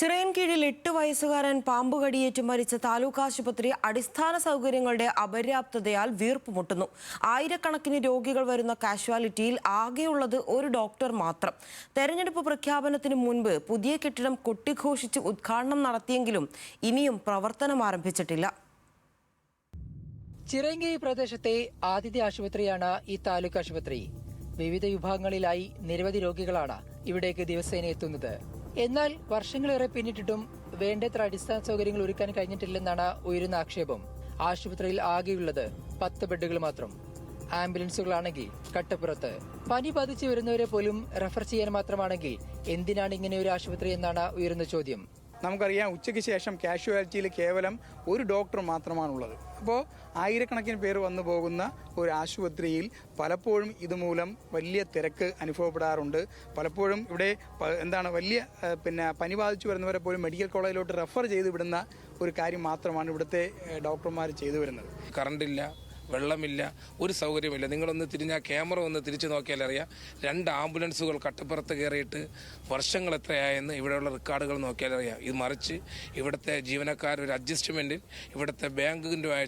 ചിറയൻകീഴിൽ 8 വയസ്സുകാരൻ പാമ്പുകടിയേറ്റ് മരിച്ച താലൂക്ക് ആശുപത്രി അടിസ്ഥാന സൗകര്യങ്ങളുടെ അപര്യാപ്തതയാൽ വീർപ്പുമുട്ടുന്നു. ആയിരക്കണക്കിന് രോഗികൾ വരുന്ന കാഷ്വാലിറ്റിയിൽ ആകെയുള്ളത് ഒരു ഡോക്ടർ മാത്രം. തെരഞ്ഞെടുപ്പ് പ്രഖ്യാപനത്തിന് മുൻപ് പുതിയ കെട്ടിടം കൊട്ടിഘോഷിച്ച് ഉദ്ഘാടനം നടത്തിയെങ്കിലും ഇനിയും പ്രവർത്തനം ആരംഭിച്ചിട്ടില്ല. ചിറയൻകീഴ് പ്രദേശത്തെ ആദ്യത്തെ ആശുപത്രിയാണ് ഈ താലൂക്ക് ആശുപത്രി. വിവിധ വിഭാഗങ്ങളിലായി നിരവധി രോഗികളാണ് ഇവിടേക്ക് ദിവസേന എത്തുന്നത്. എന്നാൽ വർഷങ്ങളേറെ പിന്നിട്ടിട്ടും വേണ്ടത്ര അടിസ്ഥാന സൗകര്യങ്ങൾ ഒരുക്കാൻ കഴിഞ്ഞിട്ടില്ലെന്നാണ് ഉയരുന്ന ആക്ഷേപം. ആശുപത്രിയിൽ ആകെയുള്ളത് 10 ബെഡുകൾ മാത്രം. ആംബുലൻസുകളാണെങ്കിൽ കട്ടപ്പുറത്ത്. പനി ബാധിച്ചു വരുന്നവരെ പോലും റെഫർ ചെയ്യാൻ മാത്രമാണെങ്കിൽ എന്തിനാണ് ഇങ്ങനെ ഒരു ആശുപത്രി എന്നാണ് ഉയരുന്ന ചോദ്യം. നമുക്കറിയാം, ഉച്ചയ്ക്ക് ശേഷം കാഷ്വാലിറ്റിയിൽ കേവലം ഒരു ഡോക്ടർ മാത്രമാണുള്ളത്. അപ്പോൾ ആയിരക്കണക്കിന് പേർ വന്നു പോകുന്ന ഒരു ആശുപത്രിയിൽ പലപ്പോഴും ഇതുമൂലം വലിയ തിരക്ക് അനുഭവപ്പെടാറുണ്ട്. പലപ്പോഴും ഇവിടെ വലിയ പനി ബാധിച്ചു വരുന്നവരെ പോലും മെഡിക്കൽ കോളേജിലോട്ട് റെഫർ ചെയ്ത് വിടുന്ന ഒരു കാര്യം മാത്രമാണ് ഇവിടുത്തെ ഡോക്ടർമാർ ചെയ്തു വരുന്നത്. കറണ്ടില്ല, വെള്ളമില്ല, ഒരു സൗകര്യമില്ല. നിങ്ങളൊന്ന് തിരിഞ്ഞാൽ ക്യാമറ ഒന്ന് തിരിച്ചു നോക്കിയാൽ അറിയാം, 2 ആംബുലൻസുകൾ കട്ടപ്പുറത്ത് കയറിയിട്ട് വർഷങ്ങൾ എത്രയായെന്ന് ഇവിടെയുള്ള റെക്കോർഡുകൾ നോക്കിയാൽ അറിയാം. ഇത് മറിച്ച് ഇവിടുത്തെ ജീവനക്കാർ ഒരു അഡ്ജസ്റ്റ്മെൻറ്റിൽ ഇവിടുത്തെ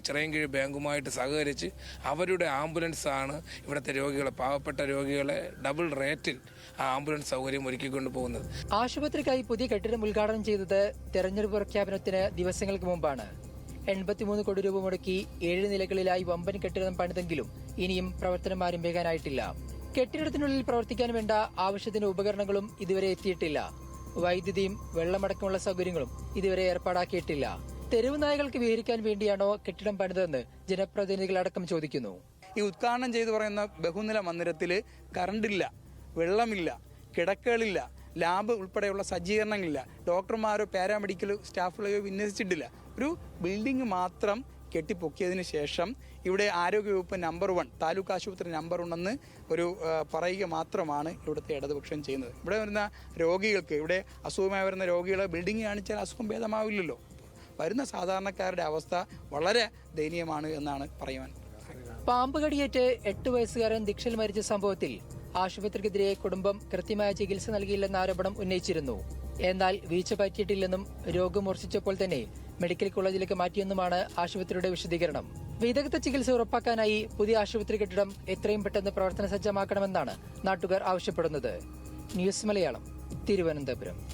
ചിറയൻകീഴ് ബാങ്കുമായിട്ട് സഹകരിച്ച് അവരുടെ ആംബുലൻസാണ് ഇവിടുത്തെ രോഗികളെ, പാവപ്പെട്ട രോഗികളെ ഡബിൾ റേറ്റിൽ ആ ആംബുലൻസ് സൗകര്യം ഒരുക്കിക്കൊണ്ട് പോകുന്നത്. ആശുപത്രിക്കായി പുതിയ കെട്ടിടം ഉദ്ഘാടനം ചെയ്തത് തെരഞ്ഞെടുപ്പ് പ്രഖ്യാപനത്തിന് ദിവസങ്ങൾക്ക് മുമ്പാണ്. 83 കോടി രൂപ മുടക്കി 7 നിലകളിലായി വമ്പൻ കെട്ടിടം പണിതെങ്കിലും ഇനിയും പ്രവർത്തനം ആരംഭിക്കാനായിട്ടില്ല. കെട്ടിടത്തിനുള്ളിൽ പ്രവർത്തിക്കാൻ വേണ്ട ആവശ്യത്തിന് ഉപകരണങ്ങളും ഇതുവരെ എത്തിയിട്ടില്ല. വൈദ്യുതിയും വെള്ളമടക്കമുള്ള സൗകര്യങ്ങളും ഇതുവരെ ഏർപ്പാടാക്കിയിട്ടില്ല. തെരുവ് നായകൾക്ക് വിഹരിക്കാൻ വേണ്ടിയാണോ കെട്ടിടം പണിതെന്ന് ജനപ്രതിനിധികളടക്കം ചോദിക്കുന്നു. ഈ ഉദ്ഘാടനം ചെയ്തു പറയുന്ന ബഹുനില മന്ദിരത്തിൽ കറണ്ടില്ല, വെള്ളമില്ല, കിടക്കകളില്ല, ലാബ് ഉൾപ്പെടെയുള്ള സജ്ജീകരണങ്ങളില്ല, ഡോക്ടർമാരോ പാരാമെഡിക്കൽ സ്റ്റാഫുകളെയോ വിന്യസിച്ചിട്ടില്ല. ഒരു ബിൽഡിംഗ് മാത്രം കെട്ടിപ്പൊക്കിയതിന് ശേഷം ഇവിടെ ആരോഗ്യവകുപ്പ് നമ്പർ 1, താലൂക്ക് ആശുപത്രി നമ്പർ 1 എന്ന് ഒരു പറയുക മാത്രമാണ് ഇവിടുത്തെ ഇടതുപക്ഷം ചെയ്യുന്നത്. ഇവിടെ വരുന്ന രോഗികൾക്ക്, ഇവിടെ അസുഖമായി വരുന്ന രോഗികളെ ബിൽഡിംഗ് കാണിച്ചാൽ അസുഖം ഭേദമാവില്ലല്ലോ. വരുന്ന സാധാരണക്കാരുടെ അവസ്ഥ വളരെ ദയനീയമാണ് എന്നാണ് പറയുവാൻ. പാമ്പ് കടിയേറ്റ് 8 വയസ്സുകാരൻ ദീക്ഷയിൽ മരിച്ച സംഭവത്തിൽ ആശുപത്രിക്കെതിരെ കുടുംബം കൃത്യമായ ചികിത്സ നൽകിയില്ലെന്ന ആരോപണം ഉന്നയിച്ചിരുന്നു. എന്നാൽ വീഴ്ച പറ്റിയിട്ടില്ലെന്നും രോഗം മൂർച്ഛിച്ചപ്പോൾ തന്നെ മെഡിക്കൽ കോളേജിലേക്ക് മാറ്റിയെന്നുമാണ് ആശുപത്രിയുടെ വിശദീകരണം. വിദഗ്ധ ചികിത്സ ഉറപ്പാക്കാനായി പുതിയ ആശുപത്രി കെട്ടിടം എത്രയും പെട്ടെന്ന് പ്രവർത്തന സജ്ജമാക്കണമെന്നാണ് നാട്ടുകാർ ആവശ്യപ്പെടുന്നത്. ന്യൂസ് മലയാളം, തിരുവനന്തപുരം.